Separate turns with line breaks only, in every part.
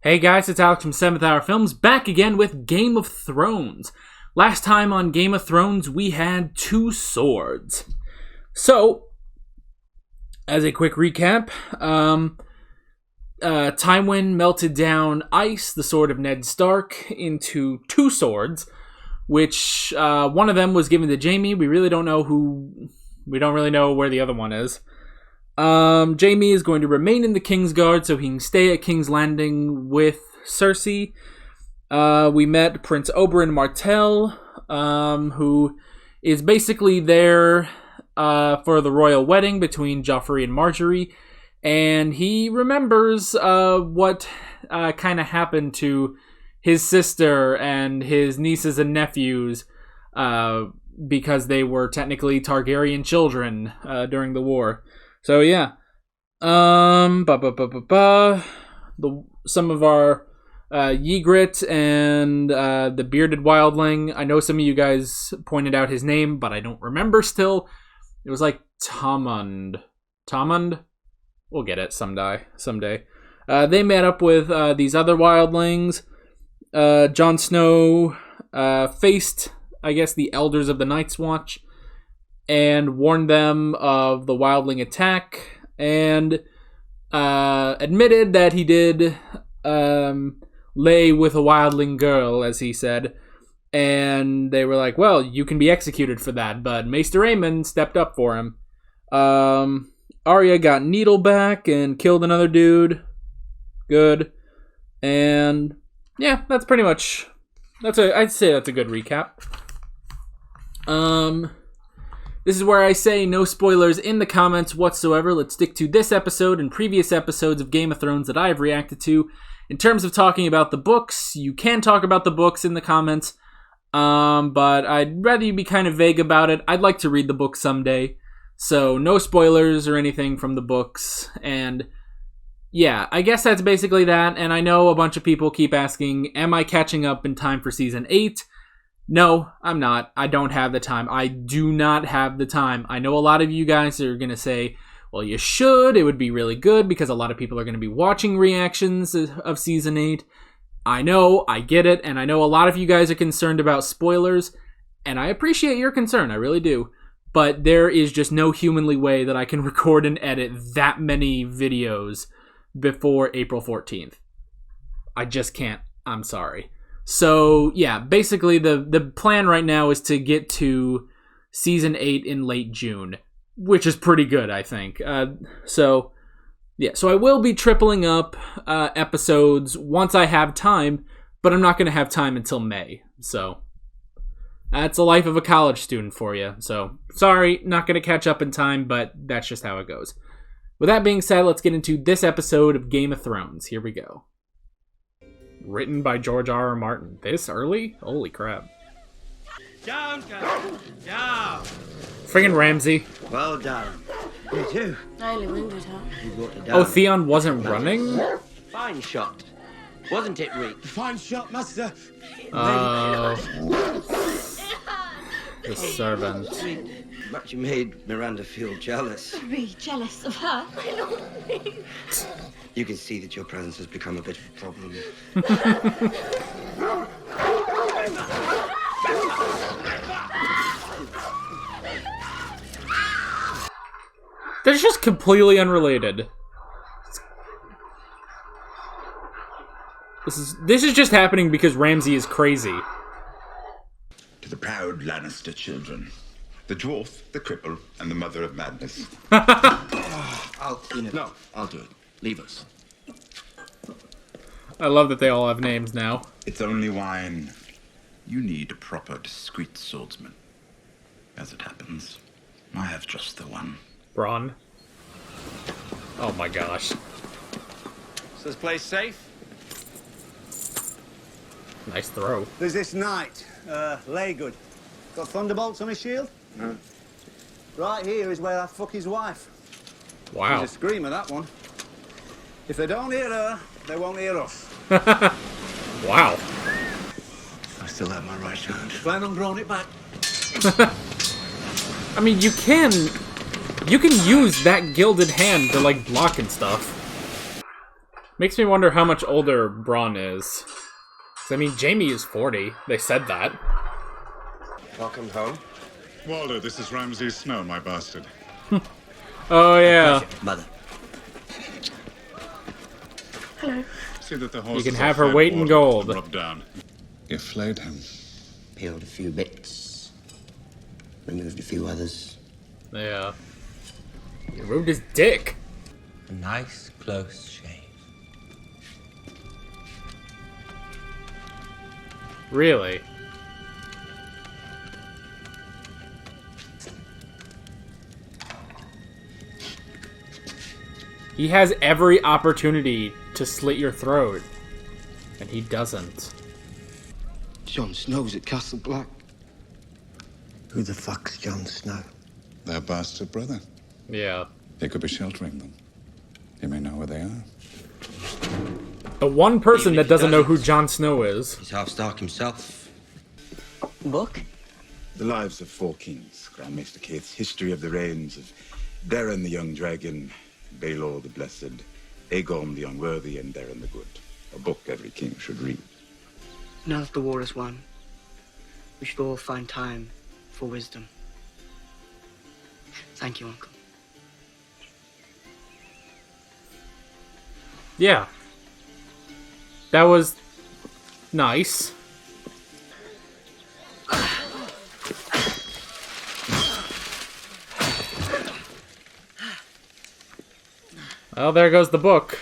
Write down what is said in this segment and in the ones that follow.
Hey guys, it's Alex from 7th Hour Films, back again with Game of Thrones. Last time on Game of Thrones, we had two swords. So, as a quick recap, Tywin melted down Ice, the sword of Ned Stark, into two swords, which one of them was given to Jaime. We don't really know where the other one is. Jaime is going to remain in the Kingsguard so he can stay at King's Landing with Cersei. We met Prince Oberyn Martell, who is basically there for the royal wedding between Joffrey and Marjorie, and he remembers what kind of happened to his sister and his nieces and nephews because they were technically Targaryen children during the war. So yeah, some of our Ygritte and the bearded wildling. I know some of you guys pointed out his name, but I don't remember still. It was like Tomund. Tomund? We'll get it someday. They met up with these other wildlings. Jon Snow faced, I guess, the elders of the Night's Watch and warned them of the wildling attack, and admitted that he did lay with a wildling girl, as he said, and they were like, well, you can be executed for that, but Maester Aemon stepped up for him. Arya got Needle back and killed another dude. Good. And yeah, that's pretty much, I'd say that's a good recap. This is where I say no spoilers in the comments whatsoever. Let's stick to this episode and previous episodes of Game of Thrones that I've reacted to. In terms of talking about the books, you can talk about the books in the comments, but I'd rather you be kind of vague about it. I'd like to read the book someday, so no spoilers or anything from the books. And yeah, I guess that's basically that. And I know a bunch of people keep asking, am I catching up in time for Season 8? No, I'm not. I don't have the time. I do not have the time. I know a lot of you guys are going to say, well, you should. It would be really good because a lot of people are going to be watching reactions of Season 8. I know, I get it, and I know a lot of you guys are concerned about spoilers, and I appreciate your concern, I really do. But there is just no humanly way that I can record and edit that many videos before April 14th. I just can't. I'm sorry. So, yeah, basically the plan right now is to get to Season 8 in late June, which is pretty good, I think. So I will be tripling up episodes once I have time, but I'm not going to have time until May. So, that's the life of a college student for you. So, sorry, not going to catch up in time, but that's just how it goes. With that being said, let's get into this episode of Game of Thrones. Here we go. Written by George R.R. Martin. This early? Holy crap.
Down, down.
Friggin' Ramsay.
Well done. You too.
I only wounded her.
You brought her down.
Oh, Theon wasn't running?
Fine shot. Wasn't it, Reek?
Fine shot, master.
Oh. The servant.
But you made Miranda feel jealous.
Be jealous of her.
You can see that your presence has become a bit of a problem.
That's just completely unrelated. This is just happening because Ramsay is crazy.
To the proud Lannister children. The dwarf, the cripple, and the mother of madness.
I'll do it. Leave us.
I love that they all have names now.
It's only wine. You need a proper, discreet swordsman. As it happens, I have just the one.
Bronn. Oh my gosh.
Is this place safe?
Nice throw.
There's this knight, Laygood. Got thunderbolts on his shield?
No.
Right here is where I fuck his wife.
Wow.
She's a screamer, that one. If they don't hear her, they won't hear us.
Wow.
I still have my right hand. Plan on growing it back.
I mean, you can use that gilded hand to, like, block and stuff. Makes me wonder how much older Bronn is. 'Cause, I mean, Jaime is 40. They said that.
Welcome home.
Waldo, this is Ramsay Snow, my bastard.
Oh, yeah.
Mother.
See that the horse
You can have her weight in gold.
Rub down. You flayed him.
Peeled a few bits. Removed a few others.
Yeah. He removed his dick.
A nice, close shave.
Really? He has every opportunity to slit your throat, and he doesn't.
Jon Snow's at Castle Black. Who the fuck's Jon Snow?
Their bastard brother.
Yeah.
They could be sheltering them. You may know where they are.
The one person
Even
that
if he
doesn't know who
doesn't.
Jon Snow is.
He's half Stark himself.
Book?
The Lives of Four Kings, Grand Maester Keith's history of the reigns of Beren the Young Dragon, Baelor the Blessed, Aegon the Unworthy, and Beren the Good. A book every king should read.
Now that the war is won, we should all find time for wisdom. Thank you, Uncle.
Yeah. That was nice. Well, there goes the book.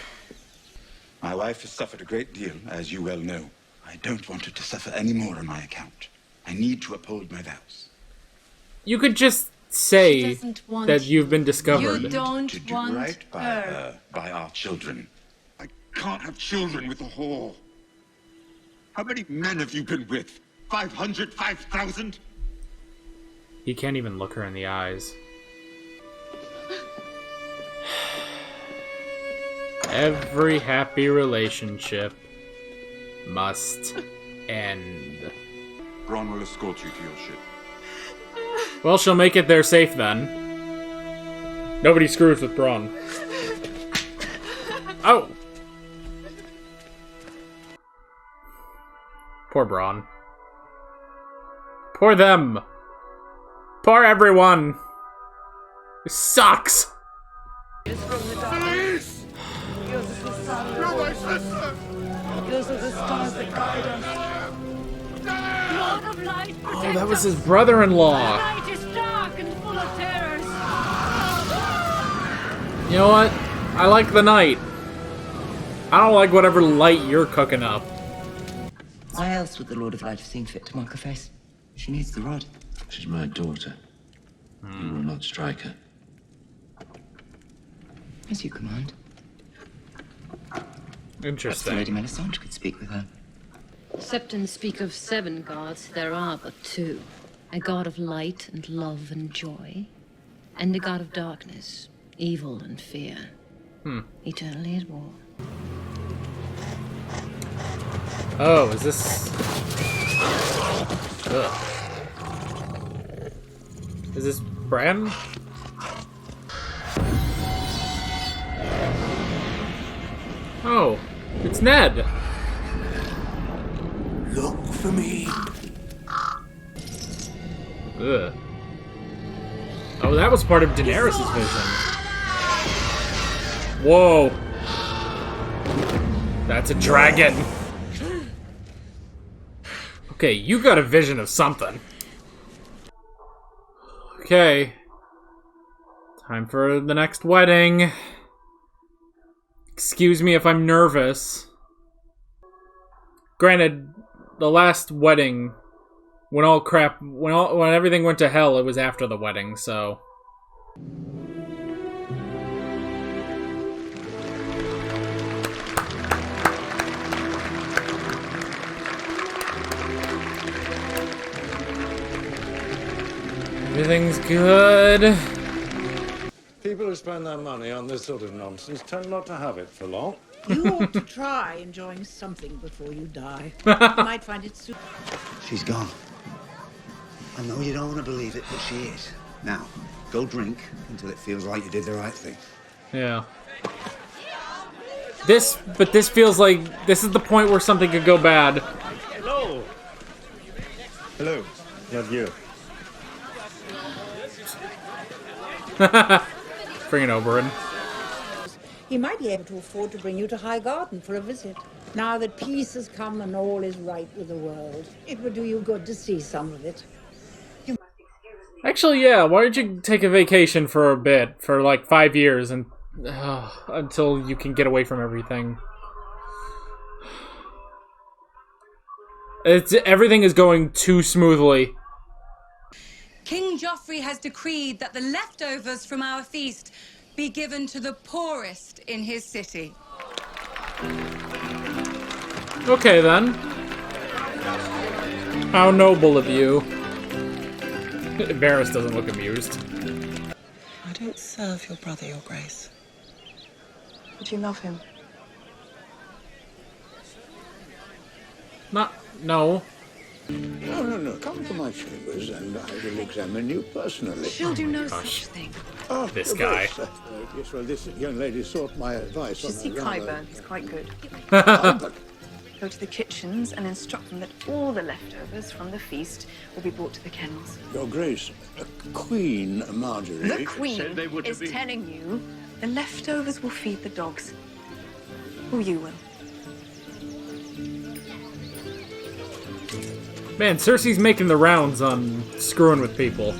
My wife has suffered a great deal, as you well know. I don't want her to suffer any more on my account. I need to uphold my vows.
You could just
She
say
doesn't want
that you've been discovered.
You don't
to do
want
right by her, by our children. I can't have children with a whore. How many men have you been with? 500? 5,000?
He can't even look her in the eyes. Every happy relationship must end.
Bronn will escort you to your ship.
Well, she'll make it there safe then. Nobody screws with Bronn. Oh! Poor Bronn. Poor them. Poor everyone. This sucks. Oh, that was his brother-in-law.
Night is dark and full of terrors.
You know what? I like the night. I don't like whatever light you're cooking up.
Why else would the Lord of Light have seen fit to mark her face? She needs the rod.
She's my daughter. You will not strike her.
As you command. Perhaps the
Interesting.
Lady Melisandre could speak with her.
Septons speak of 7 gods. There are but 2. A god of light and love and joy, and a god of darkness, evil and fear. Eternally at war.
Oh, is this... Ugh. Is this Bran? Oh, it's Ned.
Look for me.
Ugh. Oh, that was part of Daenerys' vision. Whoa. That's a dragon. Okay, you got a vision of something. Okay. Time for the next wedding. Excuse me if I'm nervous. Granted, the last wedding, when everything went to hell, it was after the wedding, so... Everything's good.
People who spend their money on this sort of nonsense tend not to have it for long.
You ought to try enjoying something before you die. You might find it soon.
She's gone. I know you don't want to believe it, but she is. Now, go drink until it feels like you did the right thing.
Yeah. But this feels like this is the point where something could go bad.
Hello.
Hello.
Not you.
Bring it Oberyn.
He might be able to afford to bring you to High Garden for a visit. Now that peace has come and all is right with the world, it would do you good to see some of it.
Actually, yeah. Why don't you take a vacation for a bit, for like 5 years, and until you can get away from everything? Everything is going too smoothly.
King Joffrey has decreed that the leftovers from our feast be given to the poorest in his city.
Okay, then. How noble of you. Varys doesn't look amused.
I don't serve your brother, Your Grace. But you love him.
No.
No, come to my chambers and I will examine you personally.
She'll do no such thing.
Oh,
This guy.
Yes, well, this young lady sought my advice
You
on
see
a rather-
Qyburn, he's quite good.
But
Go to the kitchens and instruct them that all the leftovers from the feast will be brought to the kennels.
Your Grace, Queen Marjorie...
The Queen is telling you the leftovers will feed the dogs. Or you will.
Man, Cersei's making the rounds on screwing with people.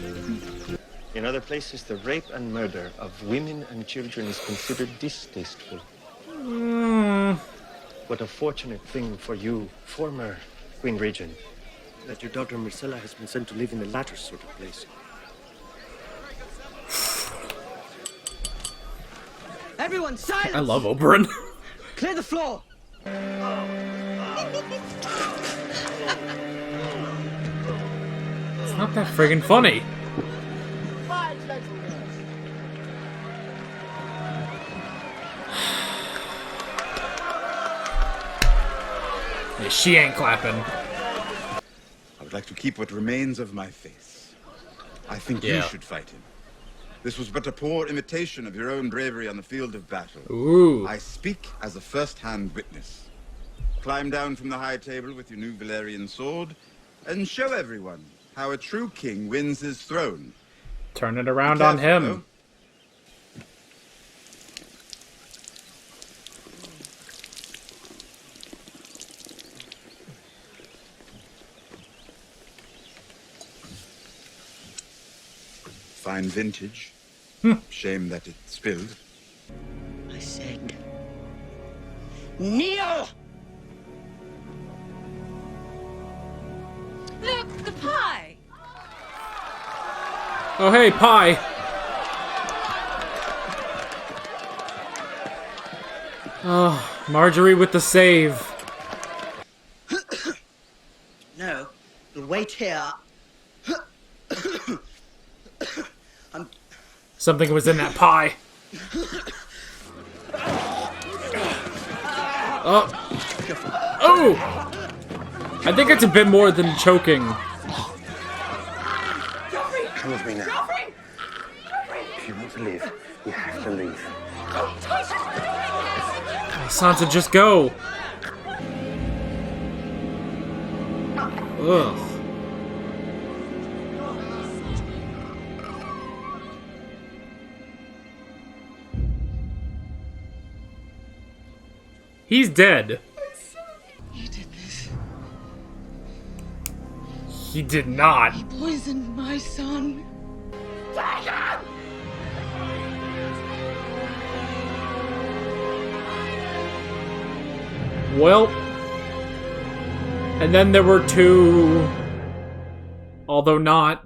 In other places, the rape and murder of women and children is considered distasteful. What a fortunate thing for you, former Queen Regent, that your daughter Myrcella has been sent to live in the latter sort of place.
Everyone, silence!
I love Oberyn.
Clear the floor!
It's not that friggin' funny. Yeah, she ain't clapping.
I would like to keep what remains of my face. I think you should fight him. This was but a poor imitation of your own bravery on the field of battle.
Ooh.
I speak as a first-hand witness. Climb down from the high table with your new Valyrian sword and show everyone how a true king wins his throne.
Turn it around on him.
Though. Fine vintage. Shame that it spilled.
I said, kneel!
Look, the pie!
Oh, hey, pie. Oh, Marjorie with the save.
No, you'll wait here.
Something was in that pie. Oh. Oh! I think it's a bit more than choking.
Come with me now. If you want to live, you have to leave.
Oh, Sansa, just go. Ugh. He's dead.
You did this.
He did not.
He poisoned my son.
Well. And then there were two. Although not.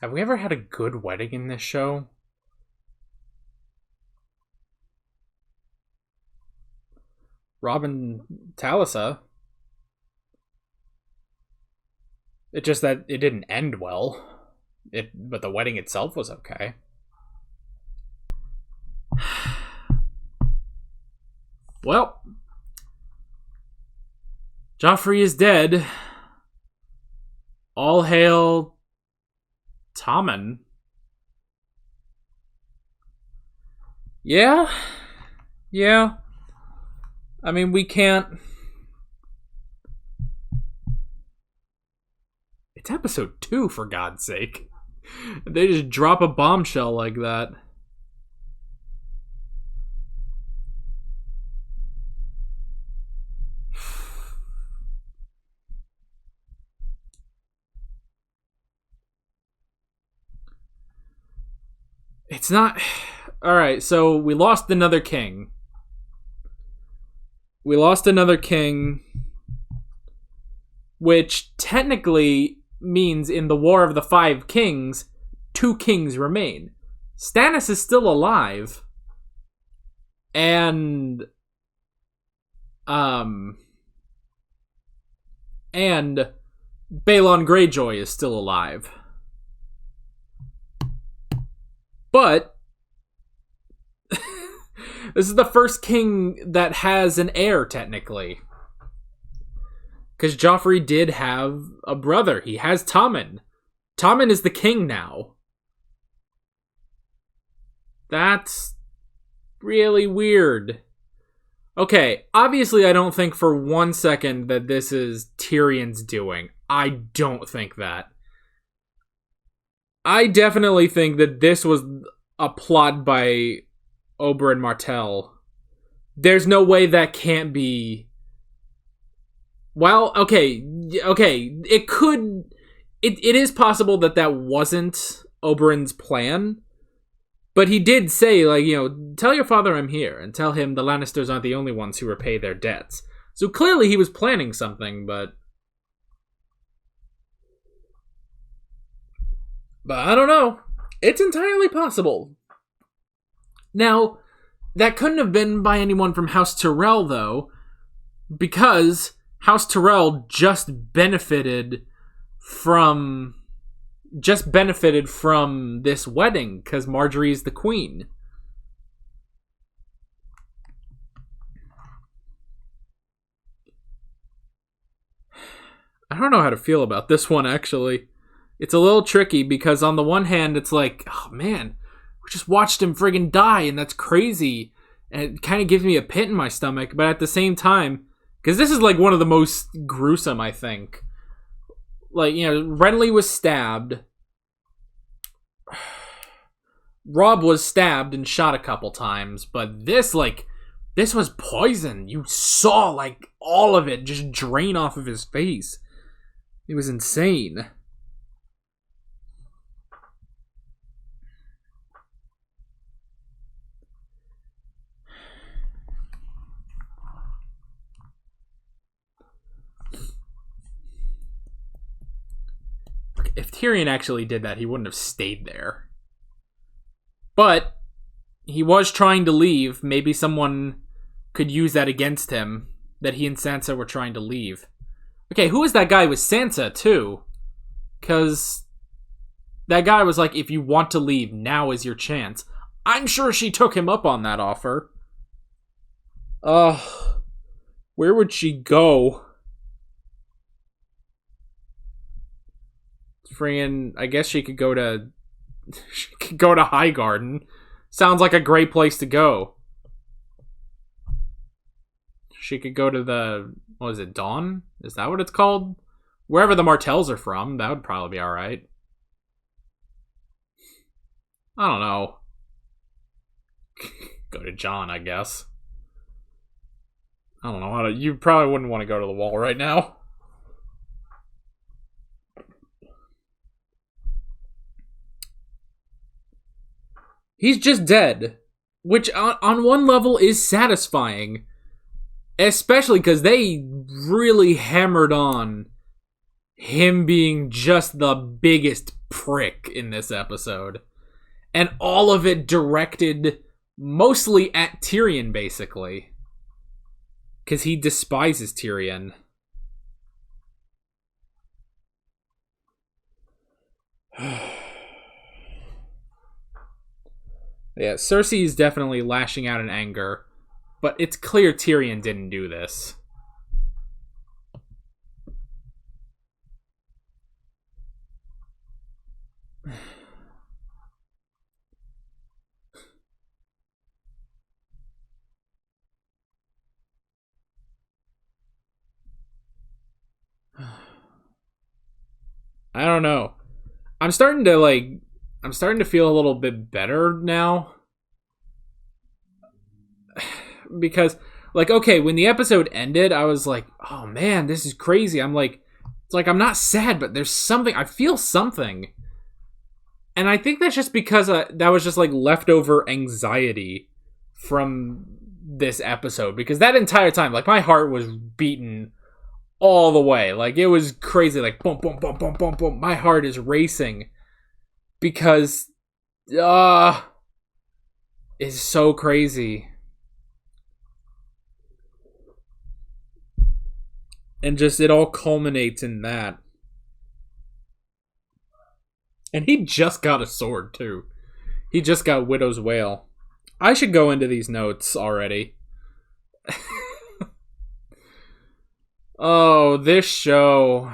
Have we ever had a good wedding in this show? Robin Talisa. It's just that it didn't end well. But the wedding itself was okay. Well, Joffrey is dead. All hail Tommen. Yeah. I mean, we can't... It's episode 2, for God's sake. They just drop a bombshell like that. It's not... Alright, so we lost another king. Which technically means in the War of the Five Kings, 2 kings remain. Stannis is still alive. And Balon Greyjoy is still alive. But this is the first king that has an heir, technically. Because Joffrey did have a brother. He has Tommen. Tommen is the king now. That's really weird. Okay, obviously I don't think for 1 second that this is Tyrion's doing. I don't think that. I definitely think that this was a plot by Oberyn Martell. There's no way that can't be... Well, okay, it could... It is possible that that wasn't Oberyn's plan, but he did say, like, you know, tell your father I'm here, and tell him the Lannisters aren't the only ones who repay their debts. So clearly he was planning something, but I don't know. It's entirely possible. Now, that couldn't have been by anyone from House Tyrell, though, because House Tyrell just benefited from this wedding, because Marjorie's the queen. I don't know how to feel about this one, actually. It's a little tricky, because on the one hand, it's like, oh man, we just watched him friggin' die, and that's crazy. And it kind of gives me a pit in my stomach, but at the same time, because this is like one of the most gruesome, I think. Like, you know, Renly was stabbed. Robb was stabbed and shot a couple times, but this was poison. You saw, like, all of it just drain off of his face. It was insane. If Tyrion actually did that, he wouldn't have stayed there. But he was trying to leave. Maybe someone could use that against him, that he and Sansa were trying to leave. Okay, who is that guy with Sansa, too? Because that guy was like, if you want to leave, now is your chance. I'm sure she took him up on that offer. Where would she go? Friggin', I guess she could go to Highgarden. Sounds like a great place to go. She could go to the, what is it, Dawn? Is that what it's called? Wherever the Martells are from, that would probably be alright. I don't know. Go to Jon, I guess. I don't know how to, you probably wouldn't want to go to the Wall right now. He's just dead, which on one level is satisfying, especially because they really hammered on him being just the biggest prick in this episode, and all of it directed mostly at Tyrion, basically, because he despises Tyrion. Yeah, Cersei is definitely lashing out in anger, but it's clear Tyrion didn't do this. I don't know. I'm starting to feel a little bit better now. Because, like, okay, when the episode ended, I was like, oh man, this is crazy. I'm like, it's like, I'm not sad, but there's something, I feel something. And I think that's just because that was just like leftover anxiety from this episode. Because that entire time, like, my heart was beating all the way. Like, it was crazy. Like, boom, boom, boom, boom, boom, boom. My heart is racing. Because, it's so crazy. And just, it all culminates in that. And he just got a sword, too. He just got Widow's Wail. I should go into these notes already. Oh, this show.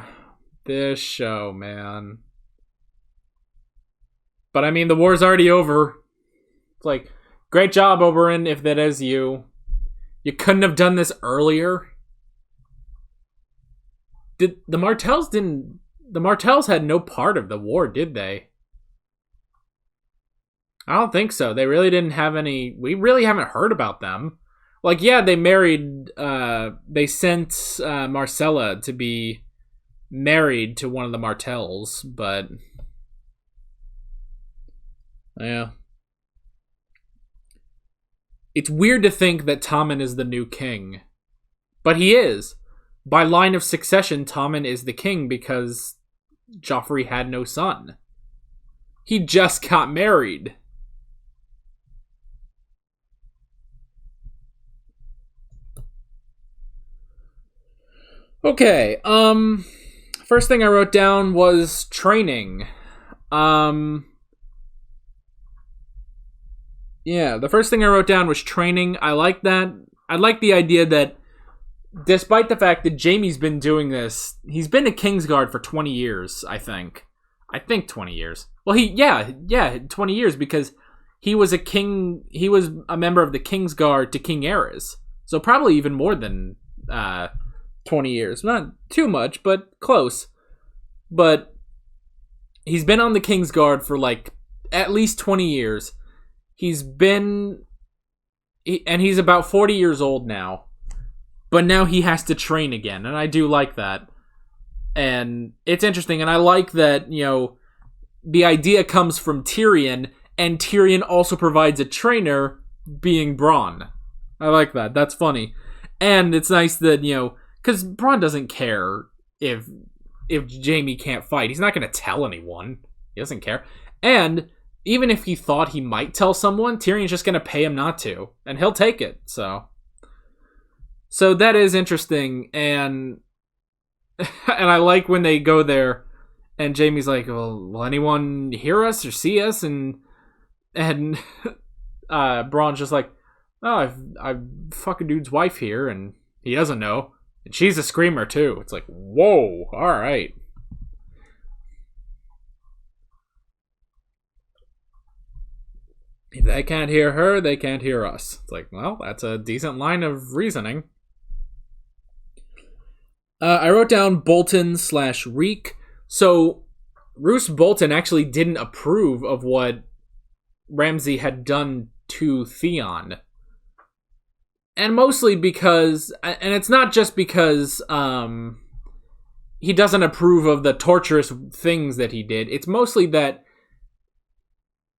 This show, man. But I mean, the war's already over. It's like, great job, Oberyn, if that is you. You couldn't have done this earlier. The Martells had no part of the war, did they? I don't think so. They really didn't have any... We really haven't heard about them. Like, yeah, they married... they sent Marcella to be married to one of the Martells, but... Yeah. It's weird to think that Tommen is the new king. But he is. By line of succession, Tommen is the king because Joffrey had no son. He just got married. Okay, first thing I wrote down was training. Yeah, the first thing I wrote down was training. I like that. I like the idea that despite the fact that Jaime's been doing this, he's been a Kingsguard for 20 years, I think. I think 20 years. Well, 20 years because he was a member of the Kingsguard to King Aerys. So probably even more than 20 years. Not too much, but close. But he's been on the Kingsguard for like at least 20 years. He's about 40 years old now. But now he has to train again, and I do like that. And it's interesting, and I like that, you know, the idea comes from Tyrion, and Tyrion also provides a trainer, being Bronn. I like that. That's funny. And it's nice that, you know, because Bronn doesn't care if Jaime can't fight. He's not going to tell anyone. He doesn't care. And even if he thought he might tell someone, Tyrion's just going to pay him not to, and he'll take it, So that is interesting, and I like when they go there, and Jaime's like, "Well, will anyone hear us or see us?" And Bronn's just like, "Oh, I've fucking dude's wife here, and he doesn't know, and she's a screamer too." It's like, whoa, all right. If they can't hear her, they can't hear us. It's like, well, that's a decent line of reasoning. I wrote down Bolton/Reek. So, Roose Bolton actually didn't approve of what Ramsay had done to Theon. And mostly because, and it's not just because he doesn't approve of the torturous things that he did. It's mostly that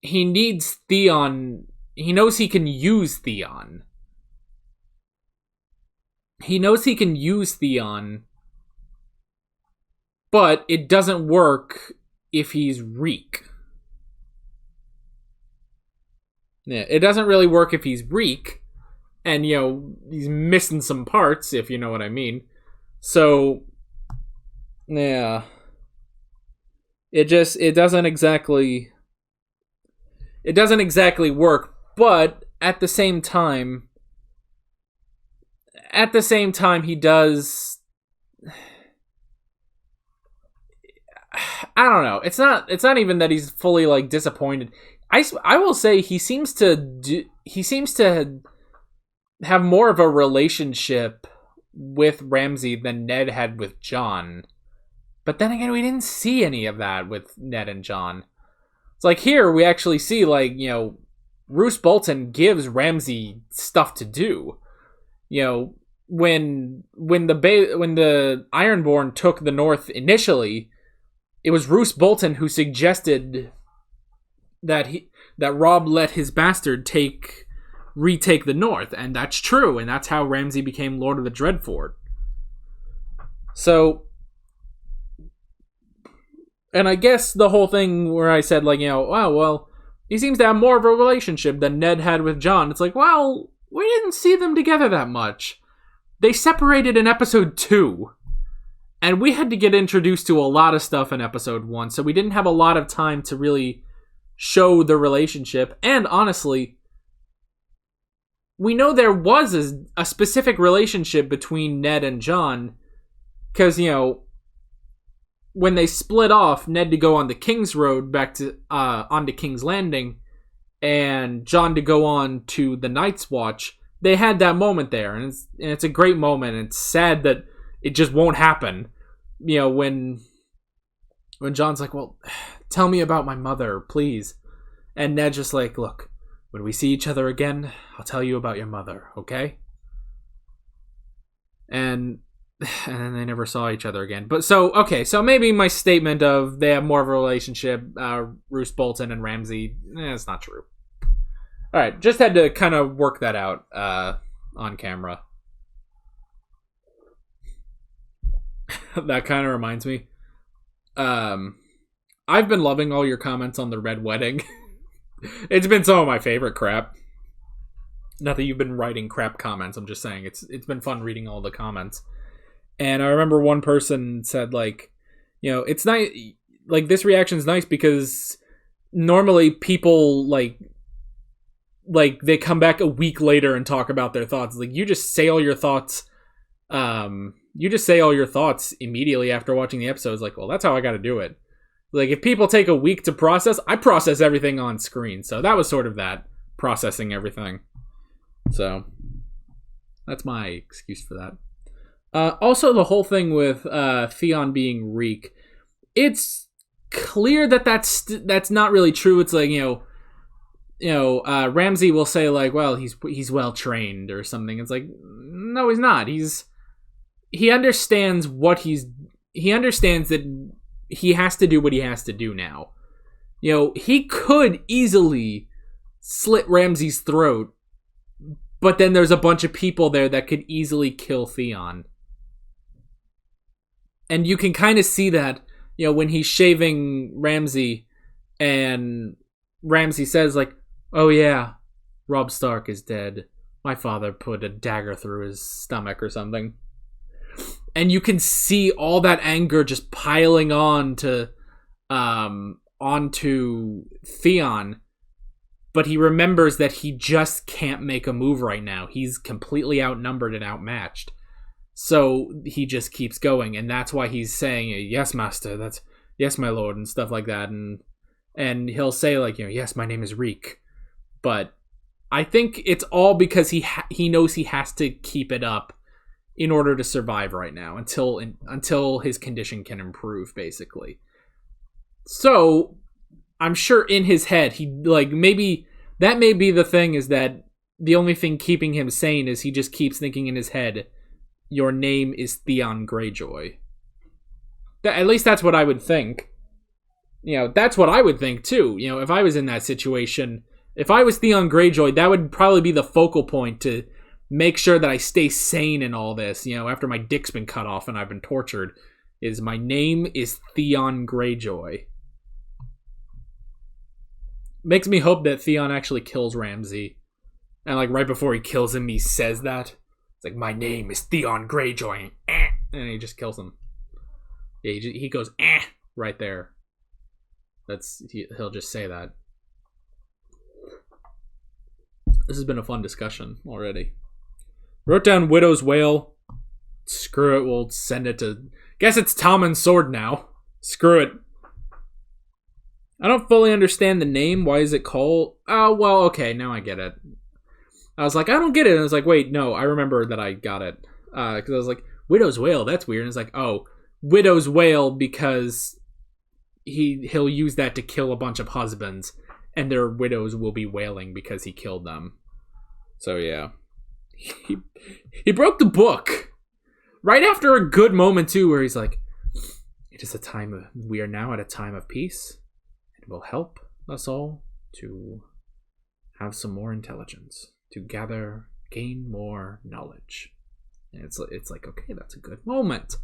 he needs Theon. He knows he can use Theon. He knows he can use Theon, but it doesn't work if he's Reek. Yeah, it doesn't really work if he's Reek, And, you know, he's missing some parts, if you know what I mean. So, yeah. It doesn't exactly work, but at the same time he does, I don't know. It's not even that he's fully like disappointed. I will say he seems to have more of a relationship with Ramsay than Ned had with Jon. But then again, we didn't see any of that with Ned and Jon. It's like here we actually see, like, you know, Roose Bolton gives Ramsay stuff to do. You know, when the Ironborn took the North initially, it was Roose Bolton who suggested that Robb let his bastard retake the North, and that's true, and that's how Ramsay became Lord of the Dreadfort. So, and I guess the whole thing where I said, like, you know, oh, well, he seems to have more of a relationship than Ned had with Jon. It's like, well, we didn't see them together that much. They separated in episode 2. And we had to get introduced to a lot of stuff in episode 1, so we didn't have a lot of time to really show the relationship. And honestly, we know there was a specific relationship between Ned and Jon, because, you know, when they split off, Ned to go on the King's Road back to onto King's Landing, and Jon to go on to the Night's Watch, they had that moment there, and it's a great moment. And it's sad that it just won't happen. You know, when Jon's like, well, tell me about my mother, please. And Ned's just like, look, when we see each other again, I'll tell you about your mother, okay? And then they never saw each other again. But so maybe my statement of they have more of a relationship, Roose Bolton and Ramsay, it's not true. All right, just had to kind of work that out on camera. That kind of reminds me. I've been loving all your comments on the Red Wedding. It's been some of my favorite crap. Not that you've been writing crap comments, I'm just saying it's been fun reading all the comments. And I remember one person said, like, you know, it's nice, like, this reaction's nice because normally people like they come back a week later and talk about their thoughts. Like, you just say all your thoughts immediately after watching the episodes. Like, well, that's how I got to do it. Like, if people take a week to process, I process everything on screen. So that was sort of that, processing everything. So that's my excuse for that. Also, the whole thing with Theon being Reek, it's clear that that's not really true. It's like, you know, Ramsay will say, like, well, he's well trained or something. It's like, no, he's not. He understands he understands that he has to do what he has to do now. You know, he could easily slit Ramsay's throat, but then there's a bunch of people there that could easily kill Theon. And you can kind of see that, you know, when he's shaving Ramsay and Ramsay says, like, oh yeah, Robb Stark is dead. My father put a dagger through his stomach or something. And you can see all that anger just piling on onto Theon. But he remembers that he just can't make a move right now. He's completely outnumbered and outmatched. So he just keeps going. And that's why he's saying, yes, master, yes, my lord, and stuff like that. And he'll say, like, you know, yes, my name is Reek. But I think it's all because he knows he has to keep it up in order to survive right now until his condition can improve, basically. So I'm sure in his head, he, like, maybe that may be the thing, is that the only thing keeping him sane is he just keeps thinking in his head, your name is Theon Greyjoy. At least that's what I would think. You know, that's what I would think too. You know, if I was in that situation, if I was Theon Greyjoy, that would probably be the focal point to make sure that I stay sane in all this. You know, after my dick's been cut off and I've been tortured, is my name is Theon Greyjoy. Makes me hope that Theon actually kills Ramsay. And like right before he kills him, he says that. It's like, my name is Theon Greyjoy. And he just kills him. Yeah, he goes, right there. He'll just say that. This has been a fun discussion already. Wrote down Widow's Wail. Screw it, we'll send it to... Guess it's Tommen's sword now. Screw it. I don't fully understand the name. Why is it called... Oh, well, okay, now I get it. I was like, I don't get it. And I was like, wait, no, I remember that I got it. Because I was like, Widow's Wail, that's weird. And it's like, oh, Widow's Wail because he'll use that to kill a bunch of husbands. And their widows will be wailing because he killed them. So, yeah. He broke the book. Right after a good moment, too, where he's like, we are now at a time of peace. It will help us all to have some more intelligence. To gain more knowledge. And it's like, okay, that's a good moment.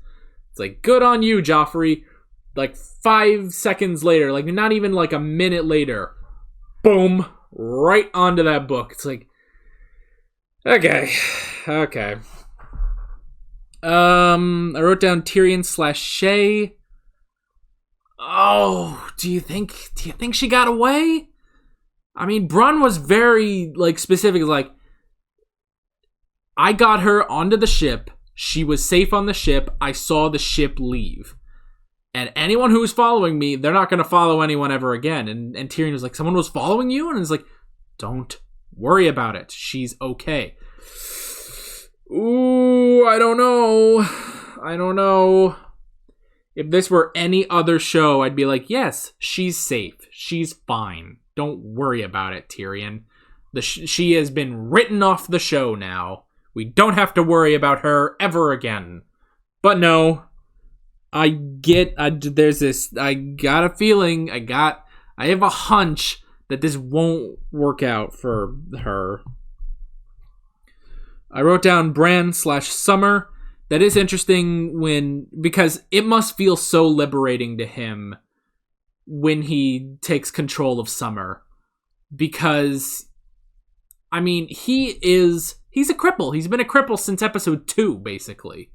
It's like, good on you, Joffrey. Like 5 seconds later, like not even like a minute later, boom, right onto that book. It's like, okay. I wrote down Tyrion/Shay. Oh, do you think she got away? I mean, Bronn was very, like, specific. Like, I got her onto the ship. She was safe on the ship. I saw the ship leave. And anyone who's following me, they're not going to follow anyone ever again. And Tyrion was like, someone was following you? And it's like, don't worry about it. She's okay. Ooh, I don't know. If this were any other show, I'd be like, yes, she's safe. She's fine. Don't worry about it, Tyrion. She has been written off the show now. We don't have to worry about her ever again. But no, I got a feeling, I have a hunch that this won't work out for her. I wrote down Bran/Summer. That is interesting because it must feel so liberating to him when he takes control of Summer. Because, I mean, he's a cripple. He's been a cripple since episode 2, basically.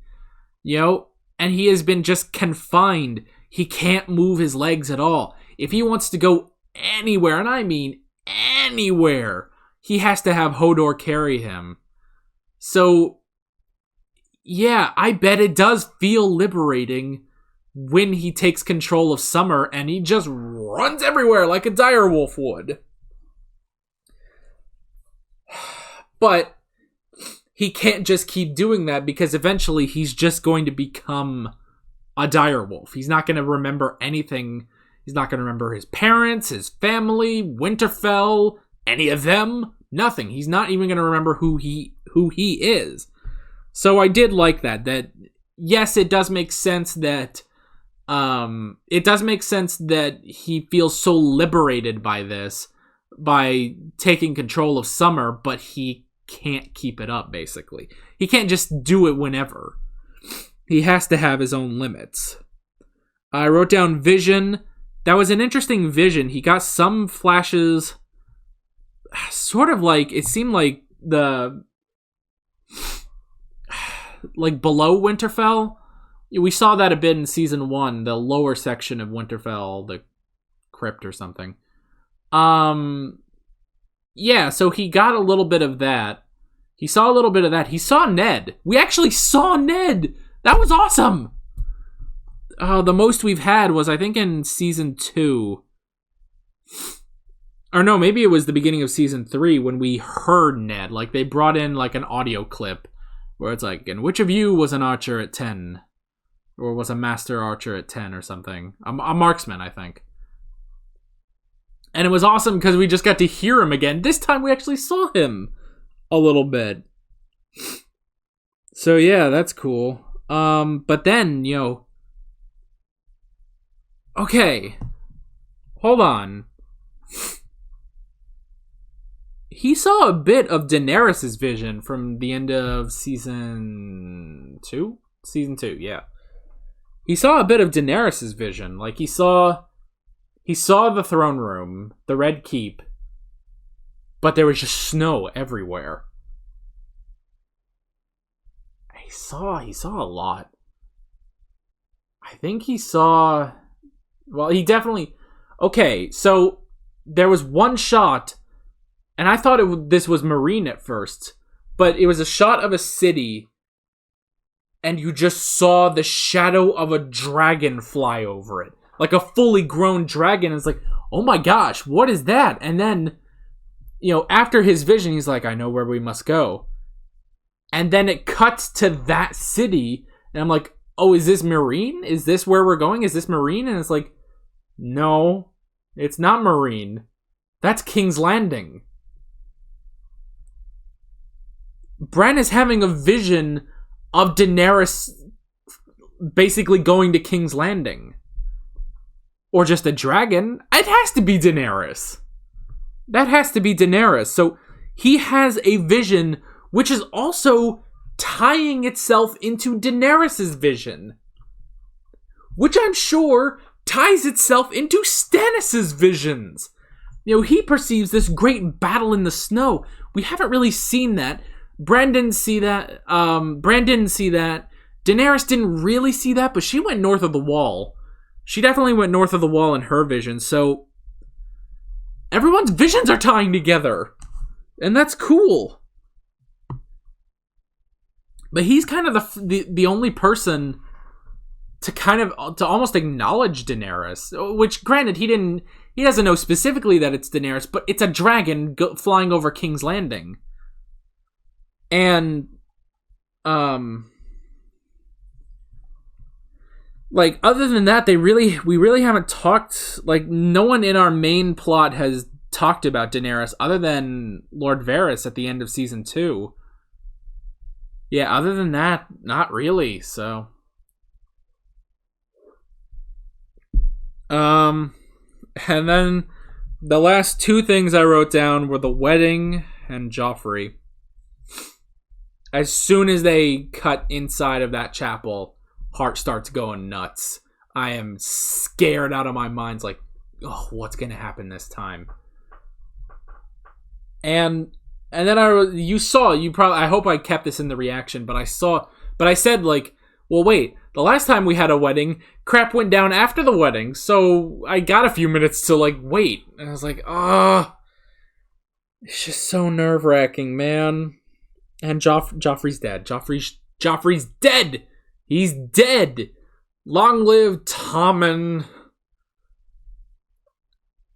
You know? And he has been just confined. He can't move his legs at all. If he wants to go anywhere, and I mean anywhere, he has to have Hodor carry him. So, yeah, I bet it does feel liberating when he takes control of Summer and he just runs everywhere like a direwolf would. But he can't just keep doing that because eventually he's just going to become a direwolf. He's not going to remember anything. He's not going to remember his parents, his family, Winterfell, any of them. Nothing. He's not even going to remember who he is. So I did like that. That yes, it does make sense that he feels so liberated by this, by taking control of Summer, but he can't keep it up, basically. He can't just do it whenever. He has to have his own limits. I wrote down Vision. That was an interesting vision. He got some flashes, sort of like, it seemed like like below Winterfell. We saw that a bit in season 1, the lower section of Winterfell, the crypt or something. Yeah, so he got a little bit of that. He saw a little bit of that. He saw Ned. We actually saw Ned. That was awesome. The most we've had was, I think, in season 2. Or no, maybe it was the beginning of season 3 when we heard Ned. Like, they brought in, like, an audio clip where it's like, and which of you was an archer at 10? Or was a master archer at 10 or something? A marksman, I think. And it was awesome because we just got to hear him again. This time we actually saw him a little bit. So yeah, that's cool. But then, okay. Hold on. He saw a bit of Daenerys' vision from the end of season 2? Season 2, yeah. He saw a bit of Daenerys' vision. Like, he saw the throne room, the Red Keep, but there was just snow everywhere. He saw a lot. I think he saw... Well, he definitely... Okay, so there was one shot, and I thought this was Marine at first, but it was a shot of a city, and you just saw the shadow of a dragon fly over it. Like a fully grown dragon. It's like, oh my gosh, what is that? And then, after his vision, he's like, I know where we must go. And then it cuts to that city, and I'm like, oh, is this Marine? Is this where we're going? Is this Marine? And it's like, no, it's not Marine. That's King's Landing. Bran is having a vision of Daenerys basically going to King's Landing. Or just a dragon. It has to be Daenerys. That has to be Daenerys. So he has a vision which is also tying itself into Daenerys' vision. Which I'm sure ties itself into Stannis' visions. He perceives this great battle in the snow. We haven't really seen that. Bran didn't see that. Bran didn't see that. Daenerys didn't really see that, but she went north of the wall. She definitely went north of the wall in her vision, so everyone's visions are tying together. And that's cool. But he's kind of the only person to almost acknowledge Daenerys, which granted he doesn't know specifically that it's Daenerys, but it's a dragon flying over King's Landing. And other than that, we really haven't talked, no one in our main plot has talked about Daenerys other than Lord Varys at the end of season 2. Yeah, other than that, not really, so. And then the last two things I wrote down were the wedding and Joffrey. As soon as they cut inside of that chapel, heart starts going nuts. I am scared out of my mind. Like, oh, what's going to happen this time? And then I hope I kept this in the reaction, but I said, well, wait, the last time we had a wedding, crap went down after the wedding, so I got a few minutes to, wait. And I was like, it's just so nerve-wracking, man. And Joffrey's dead. Joffrey's dead! He's dead! Long live Tommen.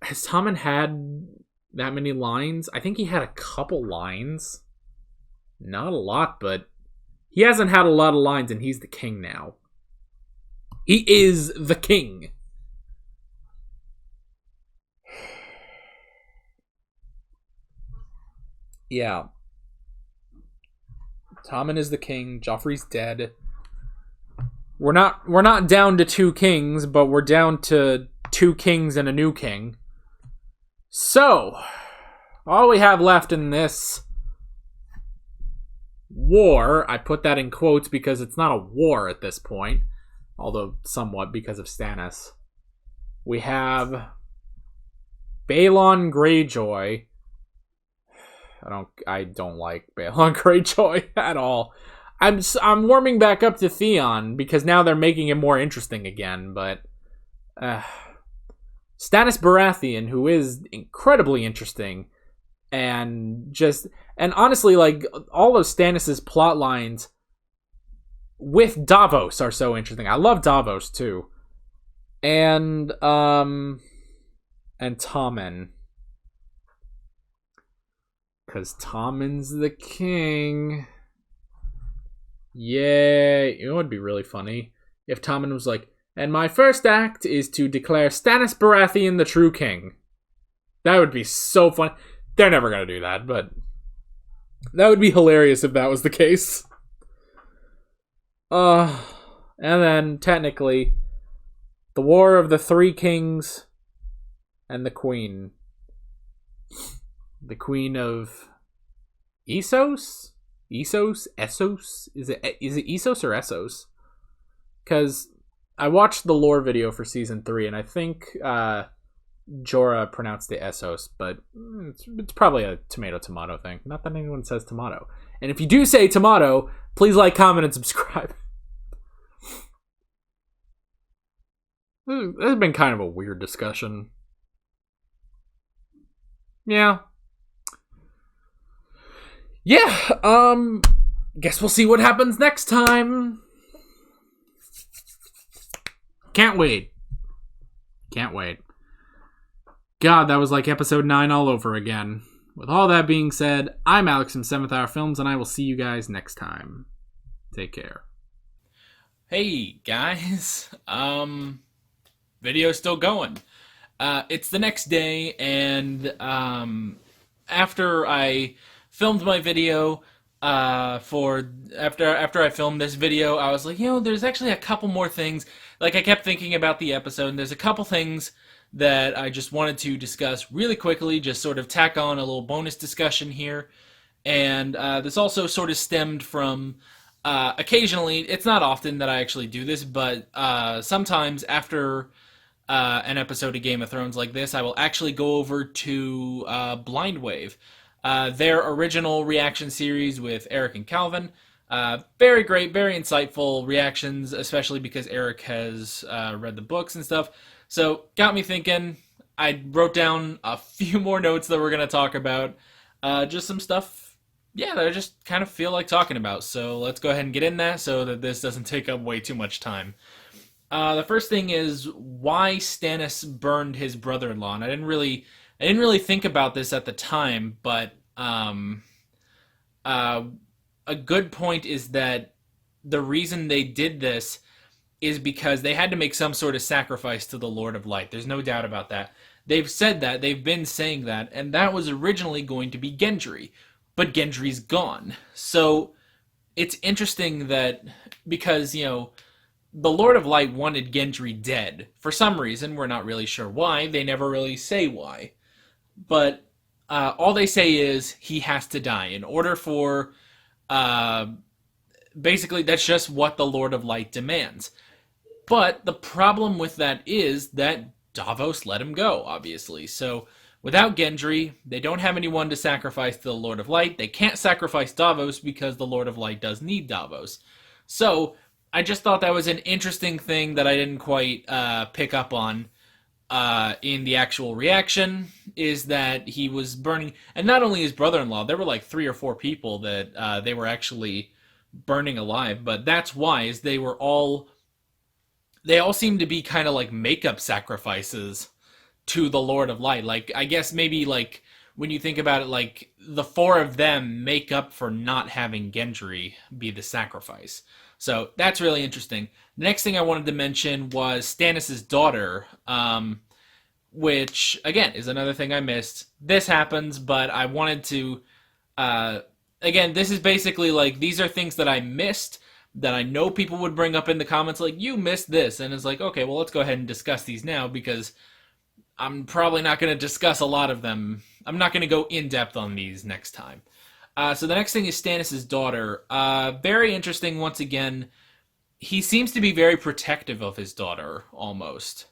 Has Tommen had that many lines? I think he had a couple lines. Not a lot, but he hasn't had a lot of lines, and he's the king now. He is the king. Yeah. Tommen is the king. Joffrey's dead. We're not down to 2 kings, but we're down to 2 kings and a new king. So, all we have left in this war, I put that in quotes because it's not a war at this point, although somewhat because of Stannis. We have Balon Greyjoy. I don't like Balon Greyjoy at all. I'm warming back up to Theon because now they're making it more interesting again, but Stannis Baratheon, who is incredibly interesting, and honestly, all of Stannis' plot lines with Davos are so interesting. I love Davos too. And Tommen. Because Tommen's the king. Yeah, it would be really funny if Tommen was like, and my first act is to declare Stannis Baratheon the true king. That would be so fun. They're never going to do that, but that would be hilarious if that was the case. And then, technically, the War of the 3 Kings and the Queen. The Queen of Essos? Essos? Is it Essos or Essos? Because I watched the lore video for season 3, and I think Jorah pronounced the Essos, but it's probably a tomato thing. Not that anyone says tomato. And if you do say tomato, please like, comment, and subscribe. This has been kind of a weird discussion. Yeah. Guess we'll see what happens next time. Can't wait. God, that was like episode 9 all over again. With all that being said, I'm Alex from 7th Hour Films, and I will see you guys next time. Take care.
Hey, guys. Video's still going. It's the next day, and after I filmed my video, after I filmed this video, I was like, there's actually a couple more things. Like, I kept thinking about the episode, and there's a couple things that I just wanted to discuss really quickly, just sort of tack on a little bonus discussion here. And this also sort of stemmed from, occasionally, it's not often that I actually do this, but sometimes after an episode of Game of Thrones like this, I will actually go over to Blind Wave, their original reaction series with Eric and Calvin. Very great, very insightful reactions, especially because Eric has read the books and stuff. So, got me thinking. I wrote down a few more notes that we're going to talk about. Just some stuff, that I just kind of feel like talking about. So, let's go ahead and get in that so that this doesn't take up way too much time. The first thing is why Stannis burned his brother-in-law. And I didn't really think about this at the time, but a good point is that the reason they did this is because they had to make some sort of sacrifice to the Lord of Light. There's no doubt about that. They've said that, they've been saying that, and that was originally going to be Gendry. But Gendry's gone. So it's interesting that, because, the Lord of Light wanted Gendry dead. For some reason, we're not really sure why. They never really say why. But all they say is he has to die. In order for... basically, that's just what the Lord of Light demands. But the problem with that is that Davos let him go, obviously. So, without Gendry, they don't have anyone to sacrifice to the Lord of Light. They can't sacrifice Davos because the Lord of Light does need Davos. So, I just thought that was an interesting thing that I didn't quite pick up on in the actual reaction, is that he was burning... And not only his brother-in-law, there were like 3 or 4 people that they were actually burning alive, but that's why, is they all seem to be kind of like makeup sacrifices to the Lord of Light. Like, I guess maybe, like, when you think about it, like, the 4 of them make up for not having Gendry be the sacrifice. So, that's really interesting. The next thing I wanted to mention was Stannis' daughter, which, again, is another thing I missed. This happens, but I wanted to... again, this is basically, like, these are things that I missed, that I know people would bring up in the comments, like, you missed this, and it's like, okay, well, let's go ahead and discuss these now, because I'm probably not going to discuss a lot of them. I'm not going to go in-depth on these next time. So the next thing is Stannis' daughter. Very interesting, once again. He seems to be very protective of his daughter, almost.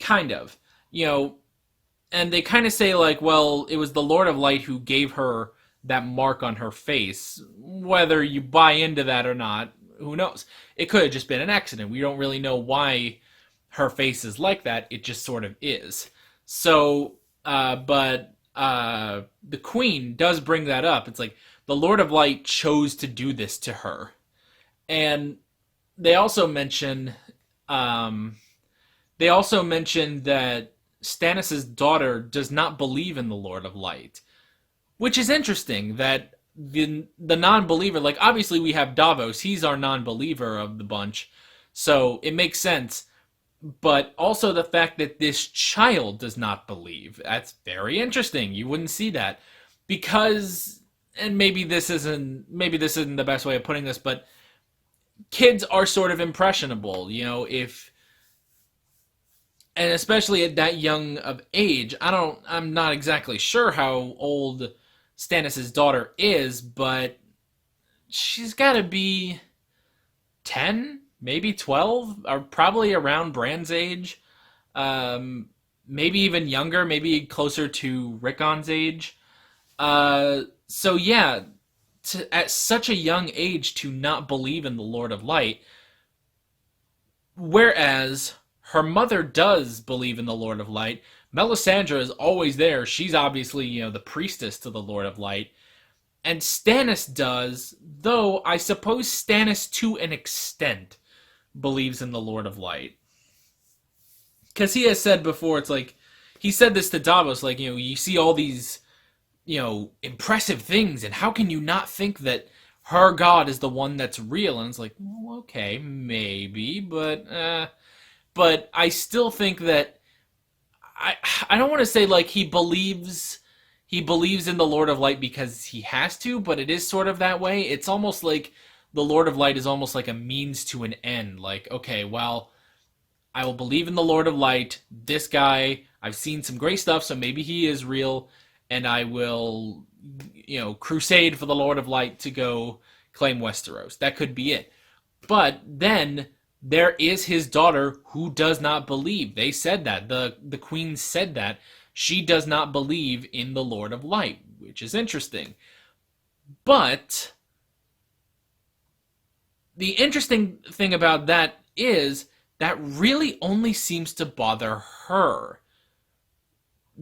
Kind of. And they kind of say, like, well, it was the Lord of Light who gave her that mark on her face. Whether you buy into that or not, who knows? It could have just been an accident. We don't really know why her face is like that. It just sort of is. So, but the Queen does bring that up. It's like, the Lord of Light chose to do this to her. And they also mention, that Stannis' daughter does not believe in the Lord of Light. Which is interesting, that the non-believer, like, obviously we have Davos, he's our non-believer of the bunch, so it makes sense. But also the fact that this child does not believe, that's very interesting. You wouldn't see that. Because, and maybe this isn't the best way of putting this, but kids are sort of impressionable, and especially at that young of age. I'm not exactly sure how old Stannis' daughter is, but she's got to be 10, maybe 12, or probably around Bran's age. maybe even younger, maybe closer to Rickon's age. So yeah, at such a young age to not believe in the Lord of Light, whereas her mother does believe in the Lord of Light. Melisandre is always there. She's obviously, the priestess to the Lord of Light. And Stannis does, though I suppose Stannis, to an extent, believes in the Lord of Light. Because he has said before, it's like, he said this to Davos, like, you see all these, impressive things, and how can you not think that her God is the one that's real? And it's like, well, okay, maybe, but I still think that, I don't want to say, like, he believes in the Lord of Light because he has to, but it is sort of that way. It's almost like the Lord of Light is almost like a means to an end. Like, okay, well, I will believe in the Lord of Light. This guy, I've seen some great stuff, so maybe he is real, and I will, crusade for the Lord of Light to go claim Westeros. That could be it. But then there is his daughter who does not believe. They said that. The queen said that. She does not believe in the Lord of Light, which is interesting. But the interesting thing about that is that really only seems to bother her.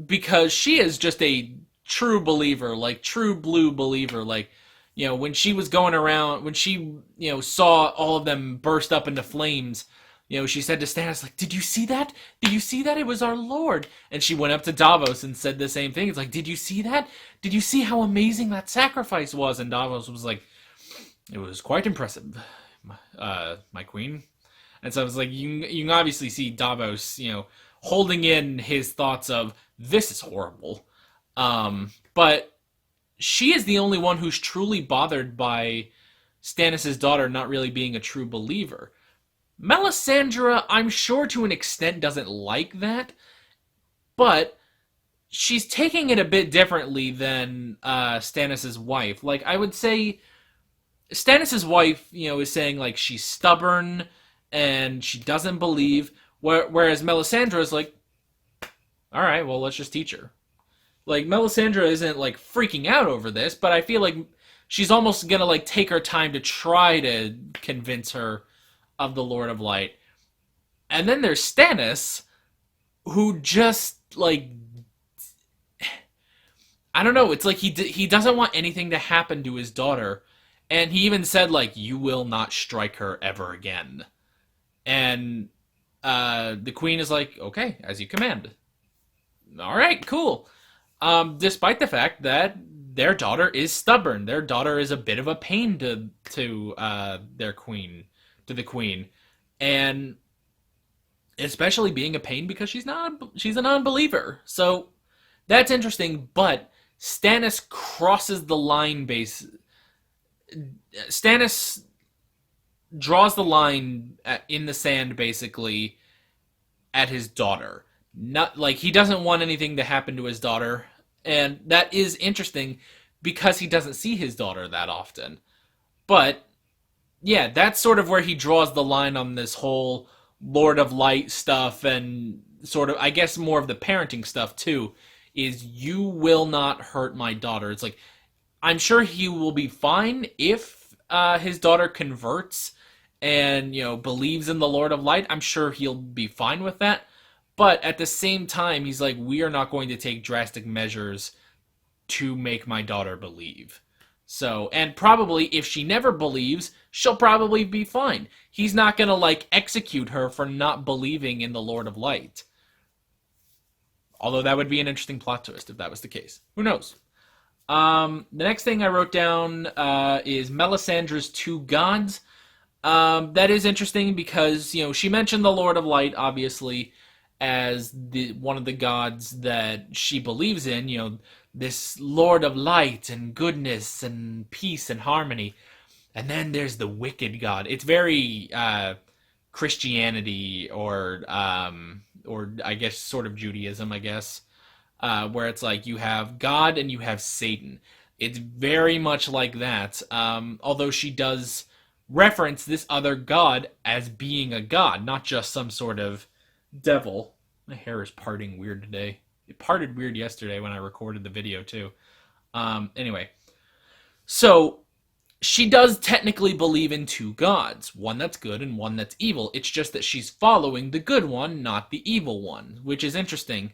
Because she is just a true believer, like true blue believer. Like, when she was going around, when she, saw all of them burst up into flames, she said to Stannis, like, did you see that? Did you see that? It was our Lord. And she went up to Davos and said the same thing. It's like, did you see that? Did you see how amazing that sacrifice was? And Davos was like, it was quite impressive, my queen. And so I was like, you can obviously see Davos, holding in his thoughts of, this is horrible. But she is the only one who's truly bothered by Stannis' daughter not really being a true believer. Melisandre, I'm sure to an extent, doesn't like that, but she's taking it a bit differently than Stannis' wife. Like, I would say Stannis' wife, is saying, like, she's stubborn and she doesn't believe, whereas Melisandre is like, all right, well, let's just teach her. Like, Melisandre isn't, like, freaking out over this, but I feel like she's almost gonna, like, take her time to try to convince her of the Lord of Light. And then there's Stannis, who just, like, I don't know, it's like he doesn't want anything to happen to his daughter, and he even said, like, you will not strike her ever again. And the queen is like, okay, as you command. All right, cool. Despite the fact that their daughter is stubborn, their daughter is a bit of a pain to their queen, to the queen, and especially being a pain because she's a non-believer. So that's interesting. But Stannis crosses the line. Stannis draws the line in the sand, basically, at his daughter. Not like he doesn't want anything to happen to his daughter. And that is interesting because he doesn't see his daughter that often. But, yeah, that's sort of where he draws the line on this whole Lord of Light stuff and sort of, I guess, more of the parenting stuff, too, is you will not hurt my daughter. It's like, I'm sure he will be fine if his daughter converts and, believes in the Lord of Light. I'm sure he'll be fine with that. But at the same time, he's like, we are not going to take drastic measures to make my daughter believe. So, and probably if she never believes, she'll probably be fine. He's not going to, like, execute her for not believing in the Lord of Light. Although that would be an interesting plot twist if that was the case. Who knows? The next thing I wrote down is Melisandre's two gods. That is interesting because, she mentioned the Lord of Light, obviously, as one of the gods that she believes in, this Lord of Light and goodness and peace and harmony. And then there's the wicked god. It's very Christianity or I guess sort of Judaism, I guess, where it's like you have God and you have Satan. It's very much like that, although she does reference this other god as being a god, not just some sort of devil. My hair is parting weird today. It parted weird yesterday when I recorded the video too. Anyway, so she does technically believe in two gods, one that's good and one that's evil. It's just that she's following the good one, not the evil one, which is interesting.